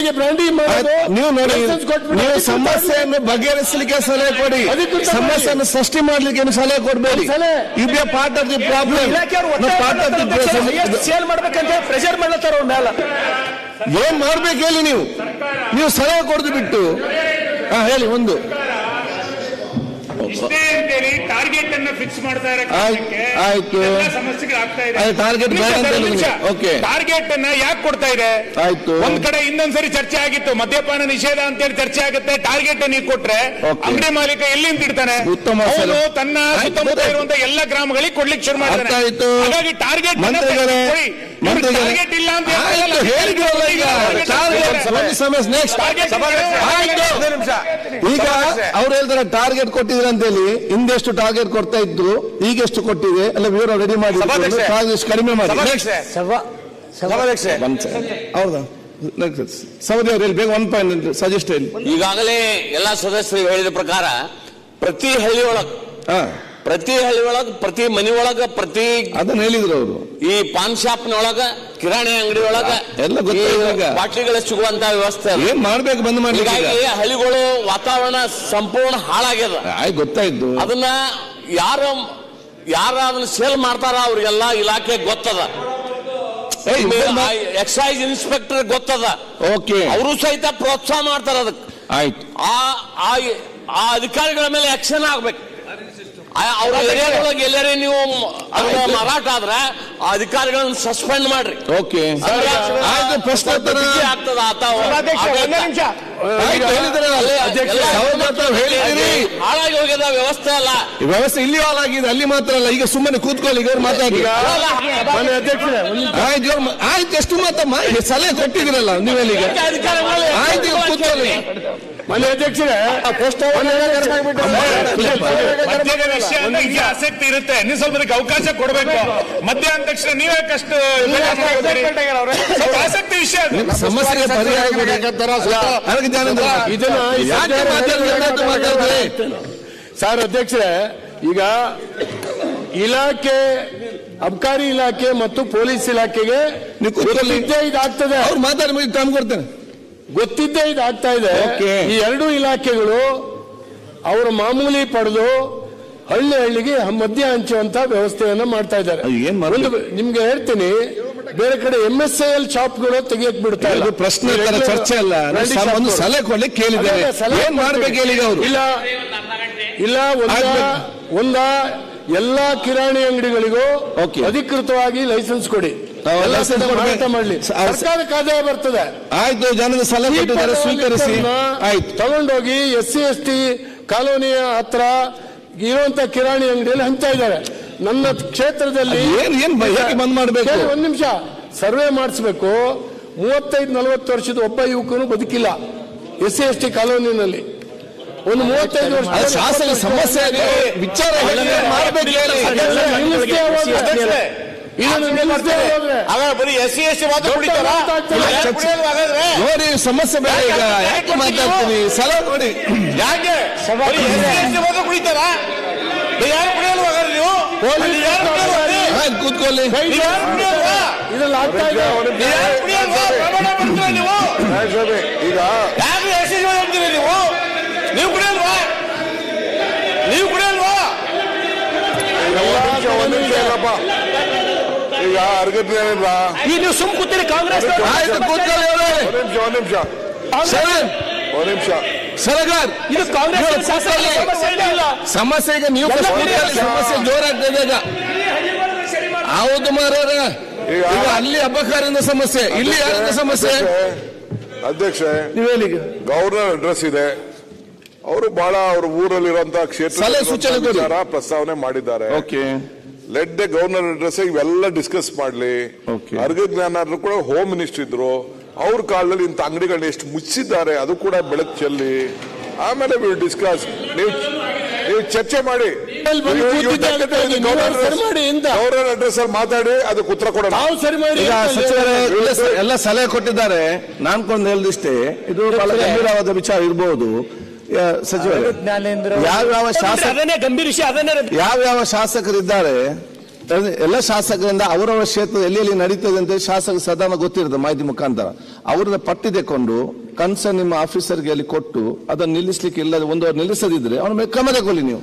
ಅಂಗಡಿಗೆ ಬ್ರ್ಯಾಂಡಿಂಗ್ ಮಾಡೋದು. ನೀವು ನೋಡಿ, ನೀವು ಸಮಸ್ಯೆಯನ್ನು ಬಗೆಹರಿಸಲಿಕ್ಕೆ ಸಲಹೆ ಕೊಡಿ, ಸಮಸ್ಯೆಯನ್ನು ಸೃಷ್ಟಿ ಮಾಡ್ಲಿಕ್ಕೆ ಸಲಹೆ ಕೊಡಬೇಡಿ. You be a part of the problem, part of the sale ಮಾಡ್ಬೇಕಂತ ಪ್ರೆಷರ್ ಮಾಡ್ಲತ್ತಾರ ಅವ್ರ ಮೇಲೆ. ಏನ್ ಮಾಡ್ಬೇಕು ಹೇಳಿ ನೀವು ಸಲಹೆ ಕೊಡದು ಬಿಟ್ಟು ಹೇಳಿ. ಒಂದು ಟಾರ್ಗೆಟ್ ಅನ್ನ ಫಿಕ್ಸ್ ಮಾಡ್ತಾ ಆಯ್ತು, ಸಮಸ್ಯೆಗಳಾಗ್ತಾ ಇದೆ. ಟಾರ್ಗೆಟ್ ಟಾರ್ಗೆಟ್ ಅನ್ನ ಯಾಕೆ ಕೊಡ್ತಾ ಇದೆ? ಆಯ್ತು, ಒಂದ್ ಕಡೆ ಇನ್ನೊಂದ್ಸರಿ ಚರ್ಚೆ ಆಗಿತ್ತು, ಮದ್ಯಪಾನ ನಿಷೇಧ ಅಂತೇಳಿ ಚರ್ಚೆ ಆಗುತ್ತೆ. ಟಾರ್ಗೆಟ್ ನೀವು ಕೊಟ್ರೆ ಅಂಗಡಿ ಮಾಲೀಕ ಎಲ್ಲಿಂದ ಇಡ್ತಾನೆ? ಅವನು ತನ್ನ ಸುತ್ತಮುತ್ತ ಇರುವಂತಹ ಎಲ್ಲ ಗ್ರಾಮಗಳಿಗೆ ಕೊಡ್ಲಿಕ್ಕೆ ಶುರು ಮಾಡ್ತಾನೆ. ಹಾಗಾಗಿ ಟಾರ್ಗೆಟ್ ಟಾರ್ಗೆಟ್ ಇಲ್ಲ ಅಂತ ಈಗ ಅವ್ರು ಹೇಳ್ತಾರೆ ಟಾರ್ಗೆಟ್ ಕೊಟ್ಟಿದ್ರೆ ಅಂತ ಹೇಳಿ. ಹಿಂದೆಷ್ಟು ಟಾರ್ಗೆಟ್ ಕೊಡ್ತಾ ಇದ್ರು, ಈಗ ಎಷ್ಟು ಕೊಟ್ಟಿದೆ ಎಲ್ಲ ವಿವರ ರೆಡಿ ಮಾಡಿ ಕಡಿಮೆ ಮಾಡಿ. ಹೌದಾ ಸೌದಿ ಅವ್ರು ಹೇಳಿ ಬೇಗ 1 ಪಾಯಿಂಟ್ ಸಜೆಸ್ಟ್ ಹೇಳಿ. ಈಗಾಗಲೇ ಎಲ್ಲಾ ಸದಸ್ಯರು ಹೇಳಿದ ಪ್ರಕಾರ ಪ್ರತಿ ಹಳ್ಳಿ ಒಳಗ ಪ್ರತಿ ಮನಿ ಒಳಗ ಅದನ್ನ ಹೇಳಿದ್ರು ಅವರು. ಈ ಪಾನ್ ಶಾಪ್ ನೊಳಗ ಕಿರಾಣಿ ಅಂಗಡಿ ಒಳಗ ಎಲ್ಲ ಬಾಟ್ಲಿಗಳು ಸಿಗುವಂತ ವ್ಯವಸ್ಥೆ ಏನ್ ಮಾಡ್ಬೇಕು ಬಂದ್ ಮಾಡಿ. ಹೀಗಾಗಿ ಹಳ್ಳಿಗಳು ವಾತಾವರಣ ಸಂಪೂರ್ಣ ಹಾಳಾಗ್ಯದ. ಗೊತ್ತಾಯ್ತು. ಅದನ್ನ ಯಾರ ಅದನ್ನ ಸೇಲ್ ಮಾಡ್ತಾರ ಅವ್ರಿಗೆಲ್ಲ ಇಲಾಖೆ ಗೊತ್ತದ, ಎಕ್ಸೈಸ್ ಇನ್ಸ್ಪೆಕ್ಟರ್ ಗೊತ್ತದ. ಓಕೆ, ಅವರು ಸಹಿತ ಪ್ರೋತ್ಸಾಹ ಮಾಡ್ತಾರ ಅದಕ್ಕೆ. ಆಯ್ತು, ಆ ಅಧಿಕಾರಿಗಳ ಮೇಲೆ ಆಕ್ಷನ್ ಆಗ್ಬೇಕು. ಅವ್ರ ಏರಿಯಾದೊಳಗೆ ಎಲ್ಲರೇ ನೀವು ಮಾರಾಟ ಆದ್ರೆ ಆ ಅಧಿಕಾರಿಗಳನ್ನ ಸಸ್ಪೆಂಡ್ ಮಾಡ್ರಿ. ಓಕೆ, ಪ್ರಶ್ನೋತ್ತರ ಆಗ್ತದ. ಹಾಳಾಗಿ ಹೋಗ್ಯದ ವ್ಯವಸ್ಥೆ ಅಲ್ಲ, ವ್ಯವಸ್ಥೆ ಇಲ್ಲಿ ಹಾಳಾಗಿದೆ, ಅಲ್ಲಿ ಮಾತ್ರ ಅಲ್ಲ. ಈಗ ಸುಮ್ಮನೆ ಕೂತ್ಕೊಳ್ಳಿ, ಈಗ ಮಾತಾಡಿ. ಆಯ್ತು, ಎಷ್ಟು ಮಾತ್ರ ಸಲಹೆ ಕೊಟ್ಟಿದ್ರಲ್ಲ ನೀವೆಲ್ಲ. ಆಯ್ತು, ಕೂತ್ಕೊಳ್ಳಿ. ಮನೆ ಅಧ್ಯಕ್ಷರೇ, ಆಸಕ್ತಿ ಇರುತ್ತೆ, ನೀವು ಸ್ವಲ್ಪ ಅವಕಾಶ ಕೊಡಬೇಕು. ಮಧ್ಯ ಅಂದ ತಕ್ಷಣ ನೀವೇ ಕಷ್ಟ ಆಸಕ್ತಿ ವಿಷಯ. ಸಮಸ್ಯೆಗೆ ಸರ್ ಅಧ್ಯಕ್ಷರೇ, ಈಗ ಇಲಾಖೆ ಅಬಕಾರಿ ಇಲಾಖೆ ಮತ್ತು ಪೊಲೀಸ್ ಇಲಾಖೆಗೆ ಗೊತ್ತಿದ್ದೇ ಇದಾಗ್ತದೆ. ಅವ್ರು ಮಾತಾಡಿ ಮುಗಿ ಟೈಮ್ ಕೊಡ್ತೇನೆ. ಗೊತ್ತಿದ್ದೇ ಇದಾಗ್ತಾ ಇದೆ. ಈ ಎರಡೂ ಇಲಾಖೆಗಳು ಅವರ ಮಾಮೂಲಿ ಪಡೆದು ಹಳ್ಳಿಗೆ ಮದ್ಯ ಹಂಚುವಂತ ವ್ಯವಸ್ಥೆಯನ್ನ ಮಾಡ್ತಾ ಇದ್ದಾರೆ. ನಿಮ್ಗೆ ಹೇಳ್ತೀನಿ, ಬೇರೆ ಕಡೆ MSIL ಶಾಪ್ಗಳು ತೆಗಿಯಕ್ ಬಿಡ್ತಾ ಇಲ್ಲ. ಪ್ರಶ್ನೆ ಚರ್ಚೆ ಅಲ್ಲ, ಒಂದು ಸಲಹೆ ಕೊಡ್ಲಿಕ್ಕೆ ಕೇಳಿದ್ದೇವೆ. ಏನ್ ಮಾಡ್ಬೇಕು ಹೇಳಿ ಅವರು. ಇಲ್ಲ ಎಲ್ಲಾ ಕಿರಾಣಿ ಅಂಗಡಿಗಳಿಗೂ ಅಧಿಕೃತವಾಗಿ ಲೈಸೆನ್ಸ್ ಕೊಡಿ, ಮಾರಾಟ ಮಾಡ್ಲಿ, ಸರ್ಕಾರಕ್ಕೆ ಆದಾಯ ಬರ್ತದೆ. ಆಯ್ತು, ಜನದ ಸಲಹೆ ಕೊಟ್ಟಿದ್ದಾರೆ, ಸ್ವೀಕರಿಸಿ. ಆಯ್ತು, ತಗೊಂಡೋಗಿ SC ST ಕಾಲೋನಿಯ ಹತ್ರ ಇರುವಂತ ಕಿರಾಣಿ ಅಂಗಡಿಯಲ್ಲಿ ಹಂಚ್ತಾ ಇದ್ದಾರೆ. ನನ್ನ ಕ್ಷೇತ್ರದಲ್ಲಿ ಬಂದ್ ಮಾಡಬೇಕು. ಒಂದ್ ನಿಮಿಷ ಸರ್ವೆ ಮಾಡಿಸ್ಬೇಕು. 35-40 ವರ್ಷದ ಒಬ್ಬ ಯುವಕನು ಬದುಕಿಲ್ಲ SC ST ಕಾಲೋನಿನಲ್ಲಿ. ಒಂದು 35 ವರ್ಷ ಶಾಸನ ಸಮಸ್ಯೆ ವಿಚಾರ ಬರೀ SC ST ಮಾತ್ರ ನೋಡಿ, ಸಮಸ್ಯೆ ಬೇಡ. ಈಗ ಯಾಕೆ ಮಾತಾಡ್ತೀನಿ, ಸಲಹೆ ನೋಡಿ. ಯಾಕೆ ಮಾತ್ರ ಕುಡಿತಾರ? ಯಾರು ಕುಡಿಯಲ್ವಾ ನೀವು? ಕೂತ್ಕೊಳ್ಳಿ. ಇದ್ರಲ್ಲಿ ಆಗ್ತಾ ಇದೆ. ನೀವು ನೀವು ಕುಡಿಯಲ್ವಾ? ನೀವು ಕುಡಿಯಲ್ವಾ? ಈಗ ಅರ್ಗತ್ಲೇನಿಲ್ಲ. ಈ ನೀವು ಸುಮ್ ಕೂತೀರಿ ಕಾಂಗ್ರೆಸ್. ಒಂದ್ ನಿಮಿಷ ಸರಗಾರ್, ಇದು ಕಾಂಗ್ರೆಸ್ ಸಮಸ್ಯೆ. ಈಗ ನೀವು ಸಮಸ್ಯೆ ಜೋರಾಗ್ತದೆ. ಈಗ ಹೌದು ಮಾರಾರ, ಈಗ ಅಲ್ಲಿ ಅಬಕಾರಿಂದ ಸಮಸ್ಯೆ, ಇಲ್ಲಿ ಯಾರಿಂದ ಸಮಸ್ಯೆ? ಅಧ್ಯಕ್ಷ, ಗವರ್ನರ್ ಅಡ್ರೆಸ್ ಇದೆ. ಅವರು ಬಹಳ ಅವ್ರ ಊರಲ್ಲಿರುವಂತಹ ಕ್ಷೇತ್ರ ಪ್ರಸ್ತಾವನೆ ಮಾಡಿದ್ದಾರೆ. ಲೆಟ್ ದ ಗವರ್ನರ್ ಅಡ್ರೆಸ್ ಇವೆಲ್ಲ ಡಿಸ್ಕಸ್ ಮಾಡ್ಲಿ. ಅರ್ಗ ಜ್ಞಾನ ಕೂಡ ಹೋಮ್ ಮಿನಿಸ್ಟರ್ ಇದ್ರು, ಅವ್ರ ಕಾಲದಲ್ಲಿ ಇಂಥ ಅಂಗಡಿಗಳನ್ನ ಎಷ್ಟು ಮುಚ್ಚಿದ್ದಾರೆ ಅದು ಕೂಡ ಬೆಳಕು ಚೆಲ್ಲಿ ಆಮೇಲೆ ಡಿಸ್ಕಸ್. ನೀವು ಚರ್ಚೆ ಮಾಡಿ, ಗವರ್ನರ್ ಅಡ್ರೆಸ್ ಅಲ್ಲಿ ಮಾತಾಡಿ ಅದಕ್ಕೆ ಉತ್ತರ ಕೊಡೋಣ. ಎಲ್ಲ ಸಲಹೆ ಕೊಟ್ಟಿದ್ದಾರೆ. ನಾನ್ಕೊಂಡು ಹೇಳಿದಿಷ್ಟೇ, ಇದು ಬಹಳ ಗಂಭೀರವಾದ ವಿಚಾರ ಇರಬಹುದು. ಸಚಿವರು ಯಾವ್ಯಾವ ಶಾಸಕರಿದ್ದಾರೆ ಎಲ್ಲ ಶಾಸಕರಿಂದ ಅವರವರ ಕ್ಷೇತ್ರ ಎಲ್ಲಿ ನಡೀತದೆ ಅಂತ ಶಾಸಕ ಸಾಧಾರಣ ಗೊತ್ತಿರುತ್ತೆ ಮಾಹಿತಿ ಮುಖಾಂತರ. ಅವ್ರನ್ನ ಪಟ್ಟಿ ತೆಕೊಂಡು ಕನ್ಸರ್ನ್ ನಿಮ್ಮ ಆಫೀಸರ್ಗೆ ಅಲ್ಲಿ ಕೊಟ್ಟು ಅದನ್ನು ನಿಲ್ಲಿಸ್ಲಿಕ್ಕೆ ಇಲ್ಲ, ಒಂದು ನಿಲ್ಲಿಸದಿದ್ರೆ ಅವನ ಮೇಲೆ ಕ್ರಮ ತಗೊಳ್ಳಿ ನೀವು.